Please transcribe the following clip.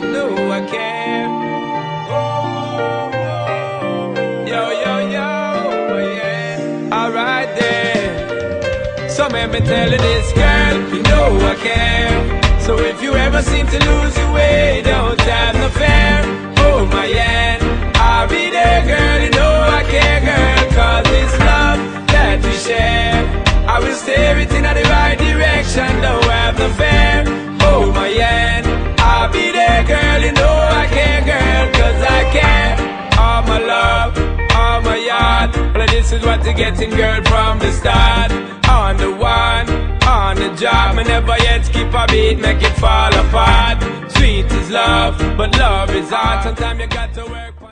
know I care. Yo, yo, yo, yeah. Alright then. So let me tell you this, girl, you know I care. So if you ever seem to lose your way, don't have no fear. Hold my hand, I'll be there, girl, you know I care, girl. Cause it's love that we share. I will steer it in the right direction, don't have no fear. Hold my hand, I'll be there, girl, you know I care, girl. Cause I care, all my love, all my heart. Well, this is what you're getting, girl, from the start. On the one, on the job, me never yet skip a beat, make it fall apart. Sweet is love, but love is hard. Sometimes you got to work.